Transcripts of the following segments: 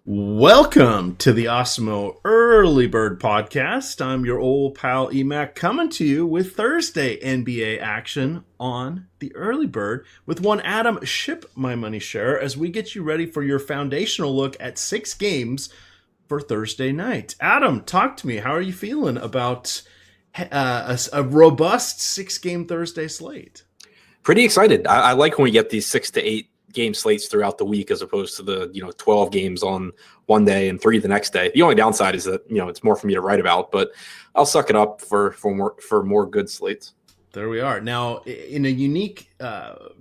Welcome to the Osmo Early Bird Podcast. I'm your old pal Emac coming to you with Thursday NBA action on the Early Bird with one Adam Ship My Money Share as we get you ready for your foundational look at 6 games for Thursday night. Adam, talk to me. How are you feeling about a robust 6-game Thursday slate? Pretty excited. I like when we get these 6 to 8 game slates throughout the week as opposed to the 12 games on one day and 3 the next day. The only downside is that it's more for me to write about, but I'll suck it up for more good slates. There we are. Now, in a unique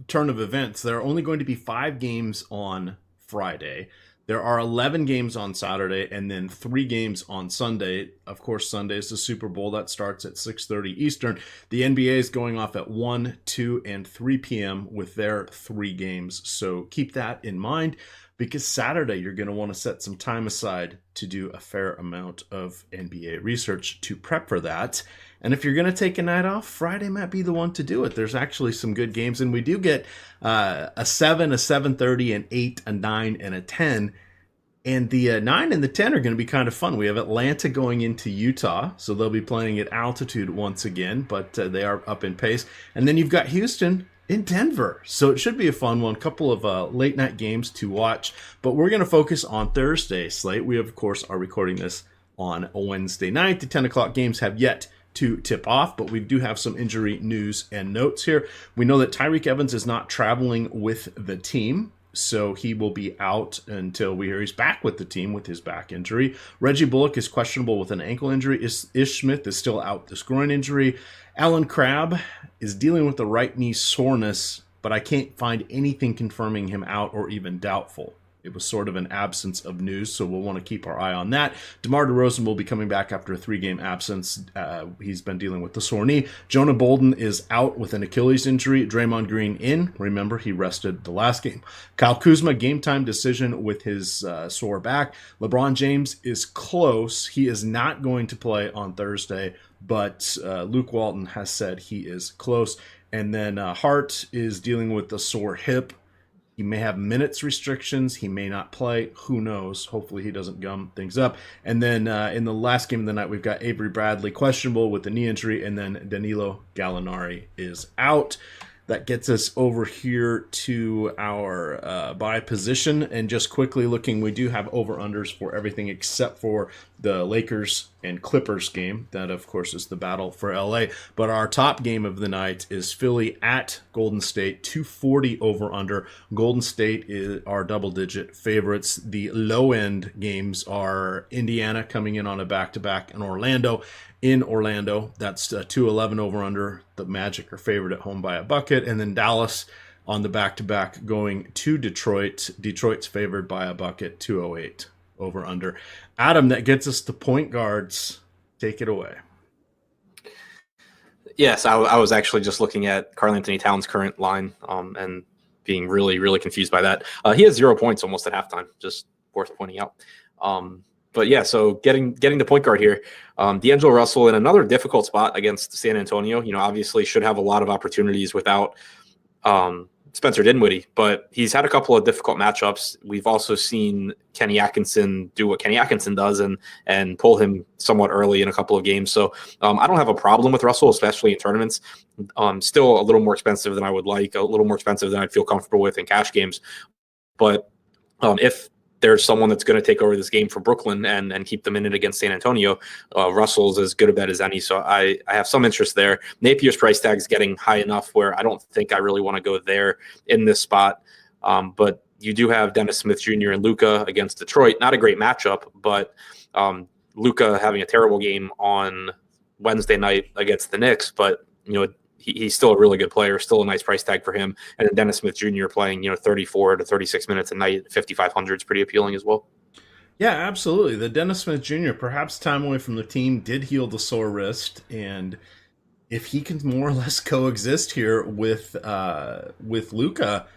turn of events, there are only going to be 5 games on Friday. There are 11 games on Saturday and then 3 games on Sunday. Of course, Sunday is the Super Bowl. That starts at 6:30 Eastern. The NBA is going off at 1, 2, and 3 p.m. with their 3 games. So keep that in mind because Saturday you're going to want to set some time aside to do a fair amount of NBA research to prep for that. And if you're going to take a night off, Friday might be the one to do it. There's actually some good games, and we do get a 7, a 7:30, an 8, a 9, and a 10. And the 9 and the 10 are going to be kind of fun. We have Atlanta going into Utah, so they'll be playing at altitude once again, but they are up in pace. And then you've got Houston in Denver, so it should be a fun one. Couple of late night games to watch, but we're going to focus on Thursday slate. We, of course, are recording this on a Wednesday night. The 10 o'clock games have yet to tip off, but we do have some injury news and notes here. We know that Tyreek Evans is not traveling with the team, so he will be out until we hear he's back with the team with his back injury. Reggie Bullock is questionable with an ankle injury. Ish Smith is still out with this groin injury. Alan Crabb is dealing with the right knee soreness, but I can't find anything confirming him out or even doubtful. It was sort of an absence of news, so we'll want to keep our eye on that. DeMar DeRozan will be coming back after a 3-game absence. He's been dealing with the sore knee. Jonah Bolden is out with an Achilles injury. Draymond Green in. Remember, he rested the last game. Kyle Kuzma, game time decision with his sore back. LeBron James is close. He is not going to play on Thursday, but Luke Walton has said he is close. And then Hart is dealing with the sore hip. He may have minutes restrictions. He may not play. Who knows? Hopefully he doesn't gum things up. And then in the last game of the night, we've got Avery Bradley questionable with the knee injury, and then Danilo Gallinari is out. That gets us over here to our buy position. And just quickly looking, we do have over-unders for everything except for the Lakers and Clippers game. That, of course, is the battle for LA. But our top game of the night is Philly at Golden State, 240 over-under. Golden State is our double-digit favorites. The low-end games are Indiana coming in on a back-to-back and Orlando. In Orlando, that's 211 over under. The Magic are favored at home by a bucket. And then Dallas on the back-to-back going to Detroit. Detroit's favored by a bucket, 208 over under. Adam, that gets us to point guards. Take it away. Yes, I was actually just looking at Karl-Anthony Towns' current line and being really, really confused by that. He has 0 points almost at halftime, just worth pointing out. But yeah, so getting the point guard here, D'Angelo Russell in another difficult spot against San Antonio. Obviously should have a lot of opportunities without Spencer Dinwiddie, but he's had a couple of difficult matchups. We've also seen Kenny Atkinson do what Kenny Atkinson does and pull him somewhat early in a couple of games. So I don't have a problem with Russell, especially in tournaments. Still a little more expensive than I would like, a little more expensive than I'd feel comfortable with in cash games. But if there's someone that's going to take over this game for Brooklyn and keep them in it against San Antonio, Russell's as good a bet as any. So I have some interest there. Napier's price tag is getting high enough where I don't think I really want to go there in this spot. But you do have Dennis Smith Jr. and Luka against Detroit. Not a great matchup, but Luka having a terrible game on Wednesday night against the Knicks. But, he's still a really good player, still a nice price tag for him. And then Dennis Smith Jr. playing, 34 to 36 minutes a night, 5,500 is pretty appealing as well. Yeah, absolutely. The Dennis Smith Jr., perhaps time away from the team, did heal the sore wrist. And if he can more or less coexist here with Luka,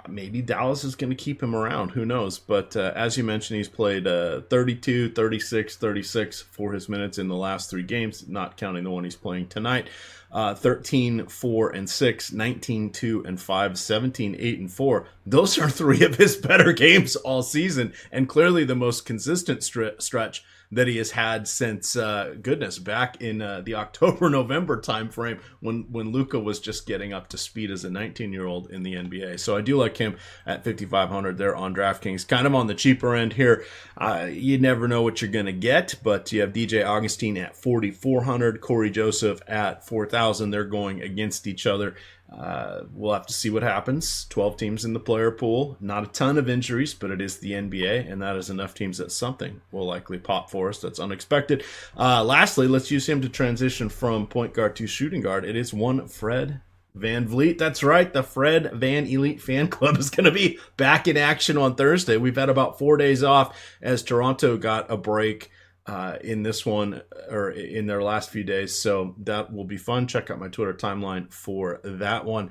maybe Dallas is going to keep him around. Who knows? But as you mentioned, he's played 32, 36, 36 for his minutes in the last 3 games, not counting the one he's playing tonight. 13, 4, and 6, 19, 2, and 5, 17, 8, and 4. Those are 3 of his better games all season, and clearly the most consistent stretch that he has had since back in the October-November timeframe when Luka was just getting up to speed as a 19-year-old in the NBA. So I do like him at 5,500 there on DraftKings. Kind of on the cheaper end here. You never know what you're going to get, but you have DJ Augustine at 4,400, Corey Joseph at 4,000. They're going against each other. We'll have to see what happens. 12 teams in the player pool. Not a ton of injuries, but it is the NBA, and that is enough teams that something will likely pop for us that's unexpected. Lastly, let's use him to transition from point guard to shooting guard. It is one Fred VanVleet. That's right. The Fred Van Elite fan club is going to be back in action on Thursday. We've had about 4 days off as Toronto got a break in this one, or in their last few days. So that will be fun. Check out my Twitter timeline for that one.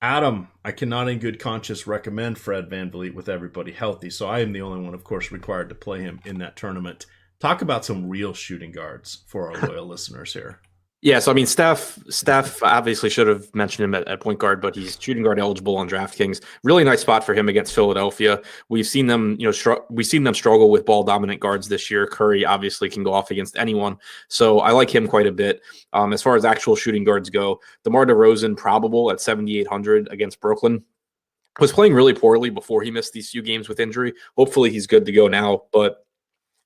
Adam, I cannot in good conscience recommend Fred VanVleet with everybody healthy. So I am the only one, of course, required to play him in that tournament. Talk about some real shooting guards for our loyal listeners here. Yeah, so I mean, Steph obviously should have mentioned him at point guard, but he's shooting guard eligible on DraftKings. Really nice spot for him against Philadelphia. We've seen them, struggle with ball dominant guards this year. Curry obviously can go off against anyone, so I like him quite a bit. As far as actual shooting guards go, DeMar DeRozan probable at 7,800 against Brooklyn. Was playing really poorly before he missed these few games with injury. Hopefully he's good to go now, but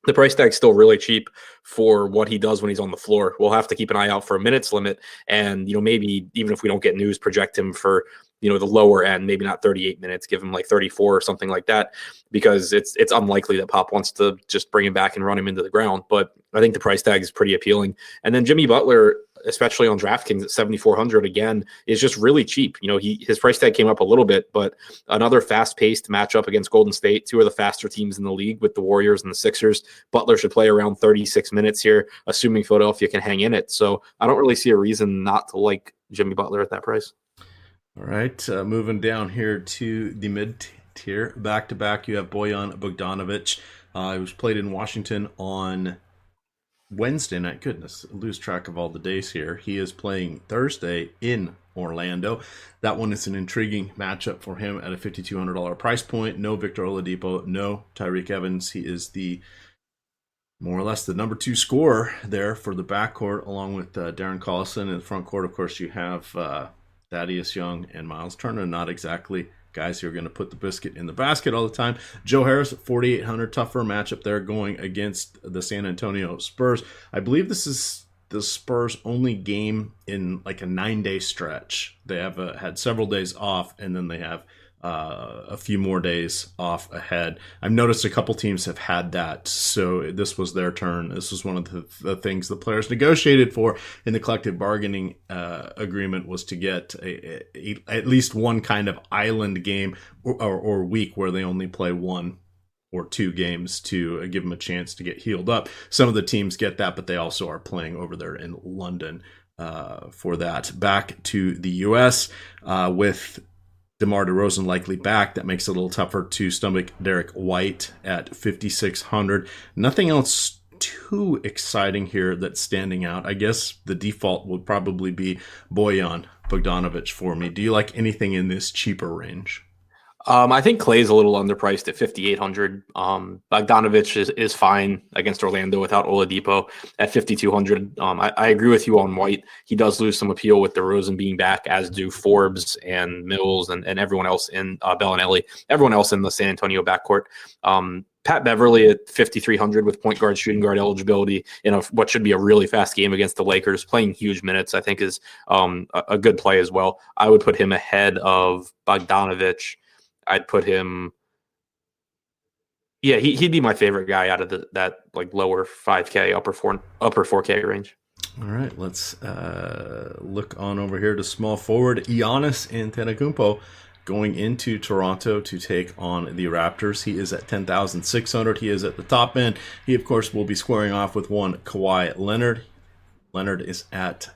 the price tag's still really cheap for what he does when he's on the floor. We'll have to keep an eye out for a minutes limit, and maybe even if we don't get news, project him for the lower end, maybe not 38 minutes, give him like 34 or something like that, because it's unlikely that Pop wants to just bring him back and run him into the ground. But I think the price tag is pretty appealing. And then Jimmy Butler, especially on DraftKings at 7,400 again, is just really cheap. His price tag came up a little bit, but another fast-paced matchup against Golden State, 2 of the faster teams in the league with the Warriors and the Sixers. Butler should play around 36 minutes here, assuming Philadelphia can hang in it. So I don't really see a reason not to like Jimmy Butler at that price. All right, moving down here to the mid-tier. Back-to-back, you have Bojan Bogdanovic. He was played in Washington on Wednesday night. Goodness, I lose track of all the days here. He is playing Thursday in Orlando. That one is an intriguing matchup for him at a $5,200 price point. No Victor Oladipo, no Tyreek Evans. He is more or less the number 2 scorer there for the backcourt, along with Darren Collison. In the front court, of course, you have Thaddeus Young and Miles Turner. Not exactly guys who are going to put the biscuit in the basket all the time. Joe Harris, 4,800, tougher matchup there going against the San Antonio Spurs. I believe this is the Spurs' only game in like a 9-day stretch. They have had several days off, and then they have a few more days off ahead. I've noticed a couple teams have had that, so this was their turn. This was one of the things the players negotiated for in the collective bargaining agreement, was to get at least one kind of island game or week where they only play 1 or 2 games to give them a chance to get healed up. Some of the teams get that, but they also are playing over there in London for that. Back to the U.S. With DeMar DeRozan likely back, that makes it a little tougher to stomach Derek White at 5,600. Nothing else too exciting here that's standing out. I guess the default would probably be Bojan Bogdanovic for me. Do you like anything in this cheaper range? I think Clay's a little underpriced at 5,800. Bogdanovic is fine against Orlando without Oladipo at 5,200. I agree with you on White. He does lose some appeal with DeRozan being back, as do Forbes and Mills and everyone else in Bellinelli, everyone else in the San Antonio backcourt. Pat Beverly at 5,300 with point guard, shooting guard eligibility in what should be a really fast game against the Lakers, playing huge minutes, I think is a good play as well. I would put him ahead of Bogdanovic. I'd put him. Yeah, he'd be my favorite guy out of that like lower 5K, upper 4K range. All right, let's look on over here to small forward Giannis Antetokounmpo going into Toronto to take on the Raptors. He is at 10,600. He is at the top end. He, of course, will be squaring off with one Kawhi Leonard. Leonard is at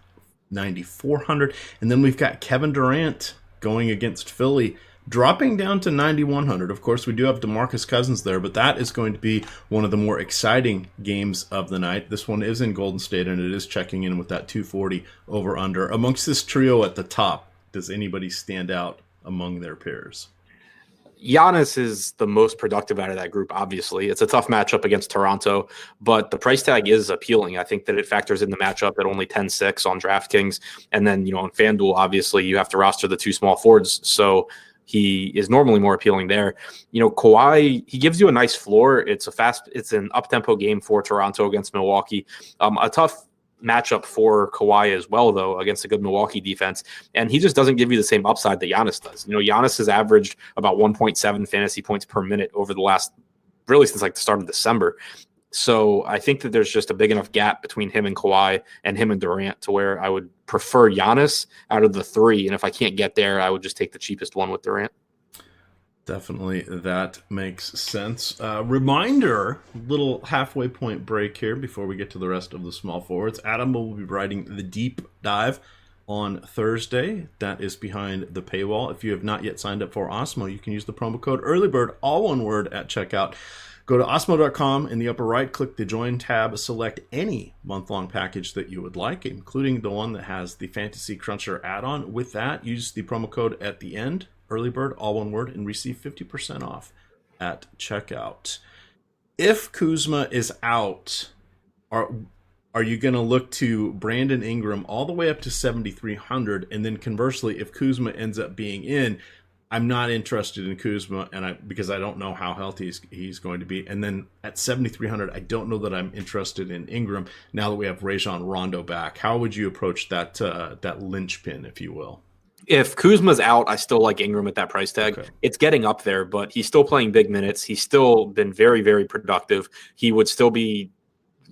9,400. And then we've got Kevin Durant going against Philly. dropping down to 9,100. Of course, we do have DeMarcus Cousins there, but that is going to be one of the more exciting games of the night. This one is in Golden State, and it is checking in with that 240 over under. Amongst this trio at the top, does anybody stand out among their peers? Giannis is the most productive out of that group, obviously. It's a tough matchup against Toronto, but the price tag is appealing. I think that it factors in the matchup at only 10-6 on DraftKings. And then, on FanDuel, obviously, you have to roster the two small forwards. So he is normally more appealing there. Kawhi, he gives you a nice floor. It's an up-tempo game for Toronto against Milwaukee. A tough matchup for Kawhi as well, though, against a good Milwaukee defense. And he just doesn't give you the same upside that Giannis does. Giannis has averaged about 1.7 fantasy points per minute over the last, really since like the start of December. So I think that there's just a big enough gap between him and Kawhi and him and Durant to where I would prefer Giannis out of the three. And if I can't get there, I would just take the cheapest one with Durant. Definitely, that makes sense. Reminder, little halfway point break here before we get to the rest of the small forwards. Adam will be writing the deep dive on Thursday. That is behind the paywall. If you have not yet signed up for Osmo, you can use the promo code EARLYBIRD, all one word, at checkout. Go to osmo.com. In the upper right, click the Join tab. Select any month-long package that you would like, including the one that has the Fantasy Cruncher add-on. With that, use the promo code at the end, EARLYBIRD, all one word, and receive 50% off at checkout. If Kuzma is out, are you going to look to Brandon Ingram all the way up to 7,300? And then conversely, if Kuzma ends up being in, I'm not interested in Kuzma, because I don't know how healthy he's going to be. And then at 7,300, I don't know that I'm interested in Ingram now that we have Rajon Rondo back. How would you approach that linchpin, if you will? If Kuzma's out, I still like Ingram at that price tag. Okay. It's getting up there, but he's still playing big minutes. He's still been very, very productive. He would still be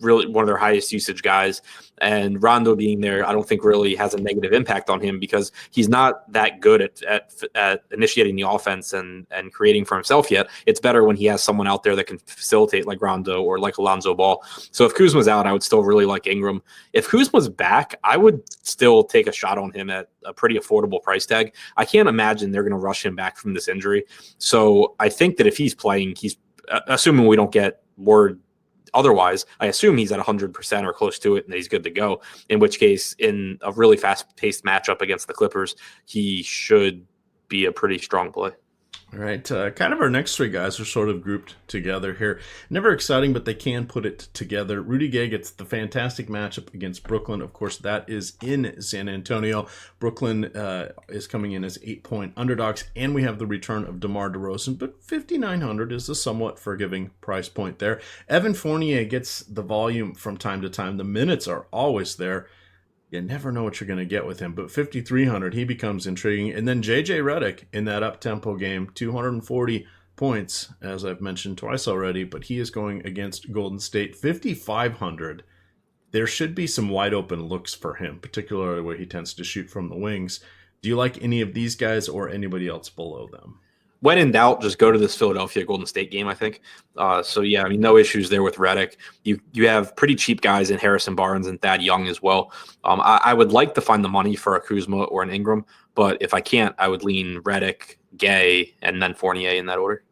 really one of their highest usage guys. And Rondo being there, I don't think really has a negative impact on him because he's not that good at initiating the offense and creating for himself yet. It's better when he has someone out there that can facilitate like Rondo or like Alonzo Ball. So if Kuzma's out, I would still really like Ingram. If Kuzma's back, I would still take a shot on him at a pretty affordable price tag. I can't imagine they're going to rush him back from this injury. So I think that if he's playing, he's assuming we don't get word otherwise, I assume he's at 100% or close to it and he's good to go, in which case in a really fast-paced matchup against the Clippers, he should be a pretty strong play. All right, kind of our next three guys are sort of grouped together here. Never exciting, but they can put it together. Rudy Gay gets the fantastic matchup against Brooklyn. Of course, that is in San Antonio. Brooklyn is coming in as 8-point underdogs, and we have the return of DeMar DeRozan, but 5,900 is a somewhat forgiving price point there. Evan Fournier gets the volume from time to time. The minutes are always there. You never know what you're going to get with him, but 5,300, he becomes intriguing. And then JJ Redick in that up-tempo game, 240 points, as I've mentioned twice already, but he is going against Golden State. 5,500, there should be some wide-open looks for him, particularly where he tends to shoot from the wings. Do you like any of these guys or anybody else below them? When in doubt, just go to this Philadelphia Golden State game, I think. So, yeah, I mean, no issues there with Redick. You have pretty cheap guys in Harrison Barnes and Thad Young as well. I would like to find the money for a Kuzma or an Ingram, but if I can't, I would lean Redick, Gay, and then Fournier in that order.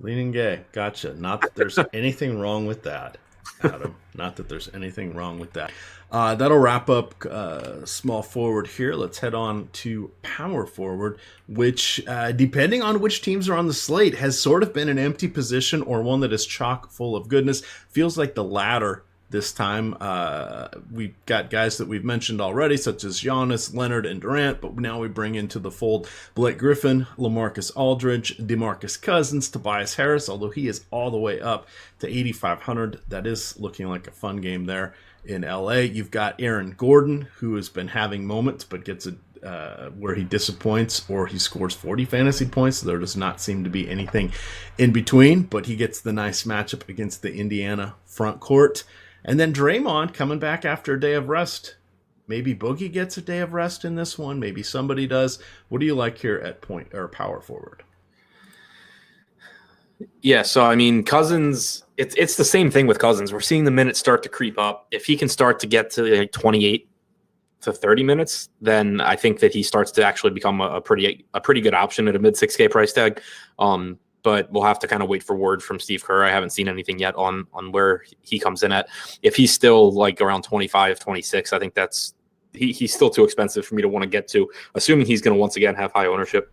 Leaning Gay. Gotcha. Not that there's anything wrong with that, Adam. Not that there's anything wrong with that. That'll wrap up small forward here. Let's head on to power forward, which, depending on which teams are on the slate, has sort of been an empty position or one that is chock full of goodness. Feels like the latter this time. We've got guys that we've mentioned already, such as Giannis, Leonard, and Durant, but now we bring into the fold Blake Griffin, LaMarcus Aldridge, DeMarcus Cousins, Tobias Harris, although he is all the way up to 8,500. That is looking like a fun game there. In LA, you've got Aaron Gordon, who has been having moments, but gets where he disappoints or he scores 40 fantasy points. There does not seem to be anything in between, but he gets the nice matchup against the Indiana front court. And then Draymond coming back after a day of rest. Maybe Boogie gets a day of rest in this one. Maybe somebody does. What do you like here at point or power forward? Yeah, so I mean, Cousins, it's the same thing with Cousins. We're seeing the minutes start to creep up. If he can start to get to like 28, to 30 minutes, then I think that he starts to actually become a pretty good option at a mid 6K price tag. But we'll have to kind of wait for word from Steve Kerr. I haven't seen anything yet on where he comes in at. If he's still like around 25, 26, I think he's still too expensive for me to want to get to, assuming he's going to once again have high ownership.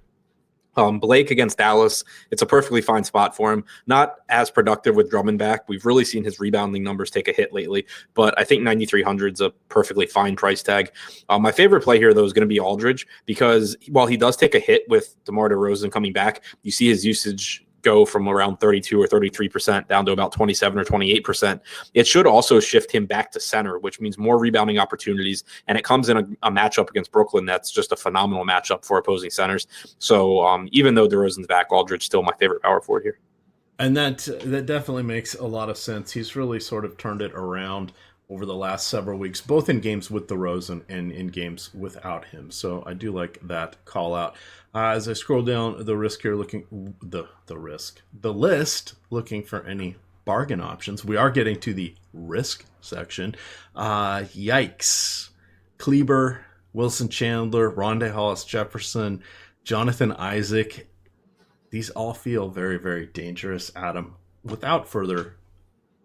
Blake against Dallas, it's a perfectly fine spot for him. Not as productive with Drummond back. We've really seen his rebounding numbers take a hit lately, but I think 9,300 is a perfectly fine price tag. My favorite play here, though, is going to be Aldridge, because while he does take a hit with DeMar DeRozan coming back, you see his usage go from around 32 or 33% down to about 27 or 28%. It should also shift him back to center, which means more rebounding opportunities. And it comes in a matchup against Brooklyn that's just a phenomenal matchup for opposing centers. So even though DeRozan's back, Aldridge still my favorite power forward here. And that definitely makes a lot of sense. He's really sort of turned it around over the last several weeks, both in games with DeRozan and in games without him. So I do like that call out. As I scroll down the list, looking for any bargain options. We are getting to the risk section. Yikes. Kleber, Wilson Chandler, Rondae Hollis Jefferson, Jonathan Isaac. These all feel very, very dangerous, Adam. Without further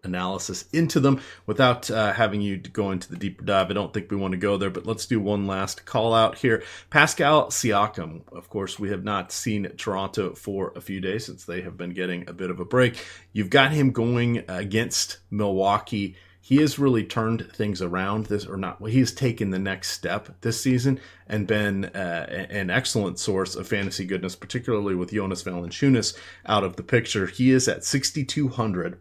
analysis into them, without having you go into the deeper dive, I don't think we want to go there, but let's do one last call out here. Pascal Siakam. Of course, we have not seen Toronto for a few days since they have been getting a bit of a break. You've got him going against Milwaukee. He has really turned things around he has taken the next step this season and been an excellent source of fantasy goodness, particularly with Jonas Valanciunas out of the picture. He is at 6,200.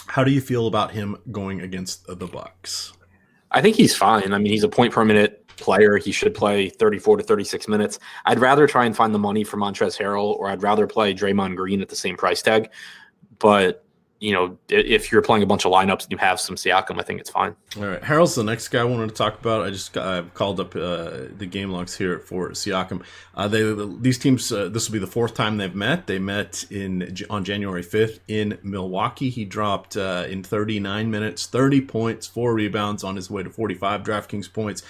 How do you feel about him going against the Bucks? I think he's fine. I mean, he's a point per minute player. He should play 34 to 36 minutes. I'd rather try and find the money for Montrezl Harrell, or I'd rather play Draymond Green at the same price tag. But if you're playing a bunch of lineups and you have some Siakam, I think it's fine. All right. Harrell's the next guy I wanted to talk about. I've called up the game logs here for Siakam. These teams, this will be the fourth time they've met. They met on January 5th in Milwaukee. He dropped in 39 minutes, 30 points, 4 rebounds on his way to 45 DraftKings points.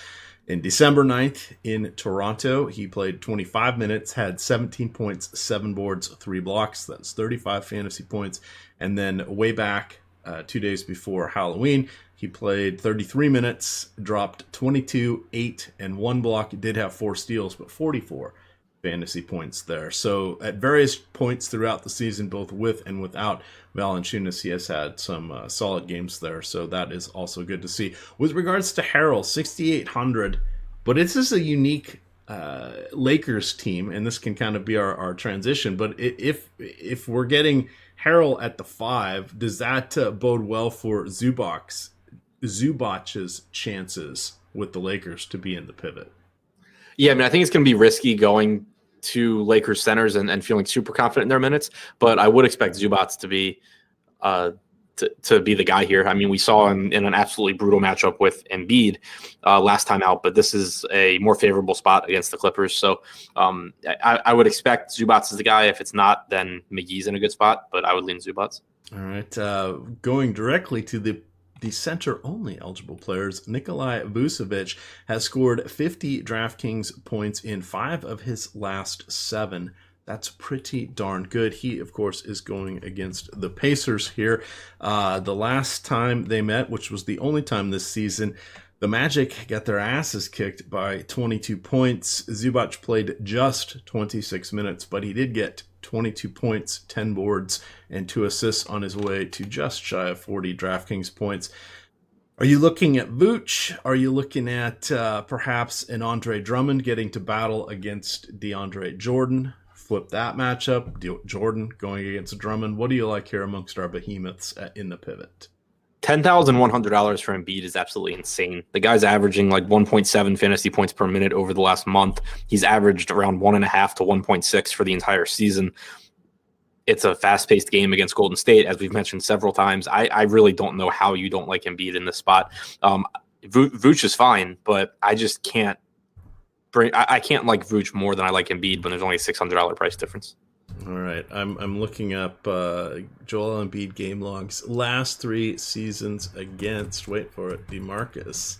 In December 9th in Toronto, he played 25 minutes, had 17 points, 7 boards, 3 blocks. That's 35 fantasy points. And then way back 2 days before Halloween, he played 33 minutes, dropped 22, 8, and 1 block. He did have 4 steals, but 44 fantasy points there. So at various points throughout the season, both with and without Valanciunas, he has had some solid games there. So that is also good to see. With regards to Harrell, 6,800, but this is a unique Lakers team, and this can kind of be our transition. But if we're getting Harrell at the 5, does that bode well for Zubac's chances with the Lakers to be in the pivot? Yeah, I mean, I think it's going to be risky going to Lakers centers and feeling super confident in their minutes, but I would expect Zubac to be the guy here. I mean, we saw in an absolutely brutal matchup with Embiid last time out, but this is a more favorable spot against the Clippers. So I would expect Zubac is the guy. If it's not, then McGee's in a good spot, but I would lean Zubac. All right, going directly to the center-only eligible players, Nikolai Vucevic has scored 50 DraftKings points in 5 of his last 7. That's pretty darn good. He, of course, is going against the Pacers here. The last time they met, which was the only time this season, the Magic got their asses kicked by 22 points. Zubac played just 26 minutes, but he did get 22 points, 10 boards, and 2 assists on his way to just shy of 40 DraftKings points. Are you looking at Vooch? Are you looking at perhaps an Andre Drummond getting to battle against DeAndre Jordan? Flip that matchup. Jordan going against Drummond. What do you like here amongst our behemoths in the pivot? $10,100 for Embiid is absolutely insane. The guy's averaging like 1.7 fantasy points per minute over the last month. He's averaged around 1.5 to 1.6 for the entire season. It's a fast-paced game against Golden State, as we've mentioned several times. I really don't know how you don't like Embiid in this spot. Vooch is fine, but I just can't I can't like Vooch more than I like Embiid when there's only a $600 price difference. All right, I'm looking up Joel Embiid game logs. Last 3 seasons against, wait for it, DeMarcus.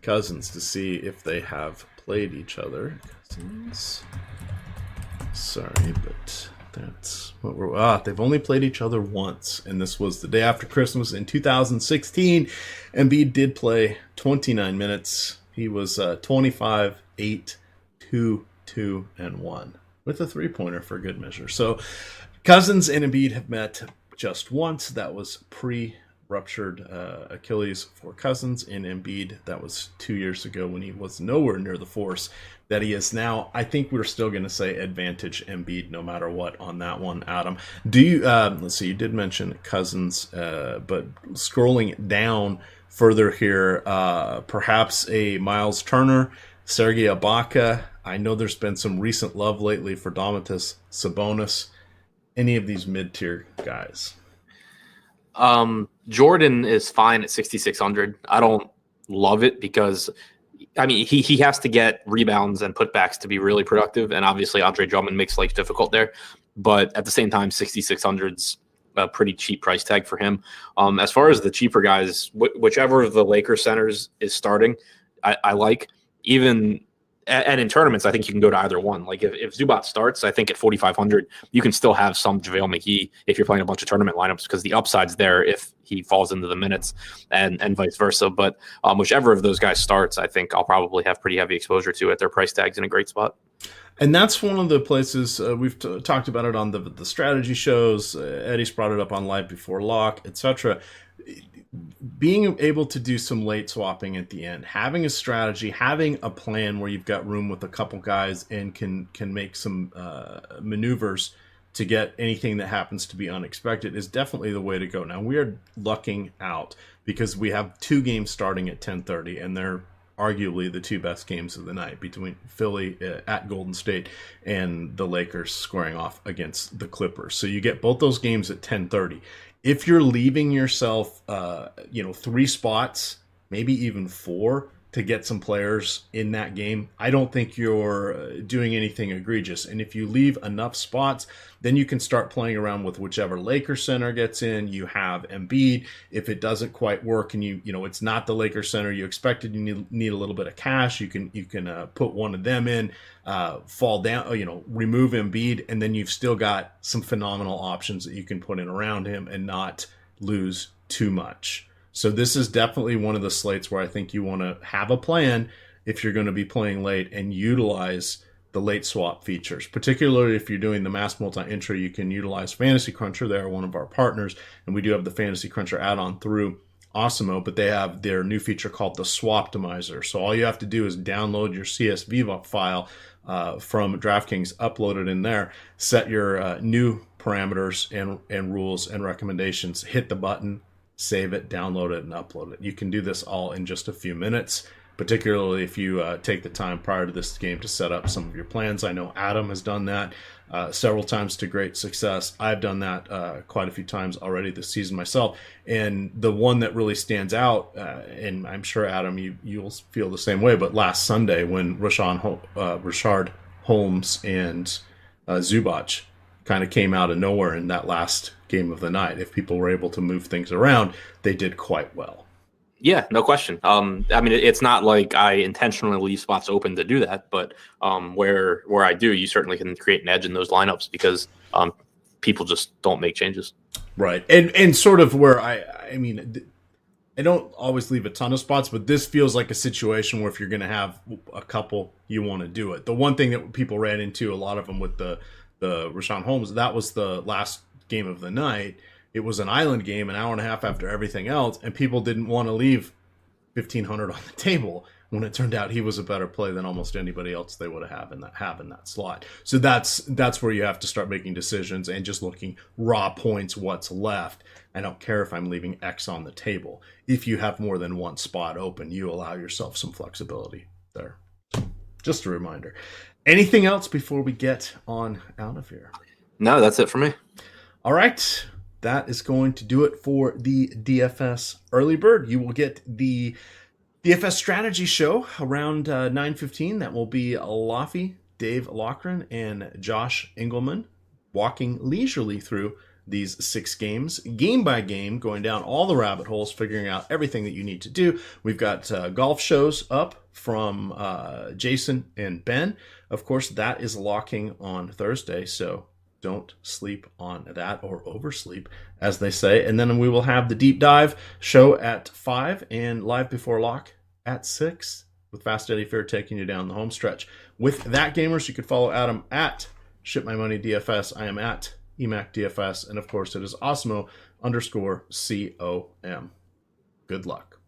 Cousins to see if they have played each other. Cousins. Sorry, but that's what we're. They've only played each other once, and this was the day after Christmas in 2016. Embiid did play 29 minutes. He was 25, 8, 2, 2, and 1 with a 3-pointer for good measure. So Cousins and Embiid have met just once. That was pre-ruptured Achilles for Cousins, and Embiid, that was 2 years ago when he was nowhere near the force that he is now. I think we're still going to say advantage Embiid no matter what on that one, Adam. Do you, let's see, you did mention Cousins, but scrolling down further here, perhaps a Miles Turner, Sergei Ibaka. I know there's been some recent love lately for Domantas Sabonis. Any of these mid-tier guys? Jordan is fine at 6,600. I don't love it because, I mean, he has to get rebounds and putbacks to be really productive, and obviously Andre Drummond makes life difficult there. But at the same time, 6,600's a pretty cheap price tag for him. As far as the cheaper guys, whichever of the Lakers centers is starting, I like. Even and in tournaments, I think you can go to either one. Like if Zubac starts, I think at 4,500, you can still have some JaVale McGee if you're playing a bunch of tournament lineups because the upside's there if he falls into the minutes and vice versa. But whichever of those guys starts, I think I'll probably have pretty heavy exposure to it. Their price tag's in a great spot. And that's one of the places we've talked about it on the strategy shows. Eddie's brought it up on Live Before Lock, etc. Being able to do some late swapping at the end, having a strategy, having a plan where you've got room with a couple guys and can make some maneuvers to get anything that happens to be unexpected is definitely the way to go. Now, we are lucking out because we have 2 games starting at 10:30, and they're arguably the 2 best games of the night between Philly at Golden State and the Lakers squaring off against the Clippers. So you get both those games at 10:30. If you're leaving yourself, 3 spots, maybe even 4 to get some players in that game, I don't think you're doing anything egregious. And if you leave enough spots, then you can start playing around with whichever Lakers center gets in. You have Embiid. If it doesn't quite work and it's not the Lakers center you expected, you need a little bit of cash. You can put one of them in, fall down, remove Embiid, and then you've still got some phenomenal options that you can put in around him and not lose too much. So this is definitely one of the slates where I think you want to have a plan if you're going to be playing late and utilize the late swap features. Particularly if you're doing the mass multi-entry, you can utilize Fantasy Cruncher. They're one of our partners, and we do have the Fantasy Cruncher add-on through Osimo, but they have their new feature called the Swaptimizer. So all you have to do is download your CSV file from DraftKings, upload it in there, set your new parameters and rules and recommendations, hit the button, save it, download it, and upload it. You can do this all in just a few minutes, particularly if you take the time prior to this game to set up some of your plans. I know Adam has done that several times to great success. I've done that quite a few times already this season myself. And the one that really stands out, and I'm sure, Adam, you'll feel the same way, but last Sunday when Rashard Holmes and Zubac kind of came out of nowhere in that last game of the night. If people were able to move things around, they did quite well. Yeah, no question. I mean, it's not like I intentionally leave spots open to do that, but where I do, you certainly can create an edge in those lineups because people just don't make changes. Right, and sort of where I mean, I don't always leave a ton of spots, but this feels like a situation where if you're going to have a couple, you want to do it. The one thing that people ran into, a lot of them with the Rashawn Holmes, that was the last game of the night. It was an island game, an hour and a half after everything else, and people didn't want to leave $1,500 on the table when it turned out he was a better play than almost anybody else they would have in that slot. So that's where you have to start making decisions and just looking raw points, what's left. I don't care if I'm leaving X on the table. If you have more than one spot open, you allow yourself some flexibility there. Just a reminder. Anything else before we get on out of here? No, that's it for me. All right. That is going to do it for the DFS Early Bird. You will get the DFS Strategy Show around 9:15. That will be Laffy, Dave Loughran, and Josh Engelman walking leisurely through these 6 games, game by game, going down all the rabbit holes, figuring out everything that you need to do. We've got golf shows up from Jason and Ben. Of course, that is locking on Thursday, so don't sleep on that, or oversleep, as they say. And then we will have the deep dive show at 5 and live before lock at 6, with Fast Eddie Fair taking you down the home stretch. With that, gamers, you could follow Adam at Ship My Money DFS. I am at EMAC DFS. And of course, it is Osmo_COM. Good luck.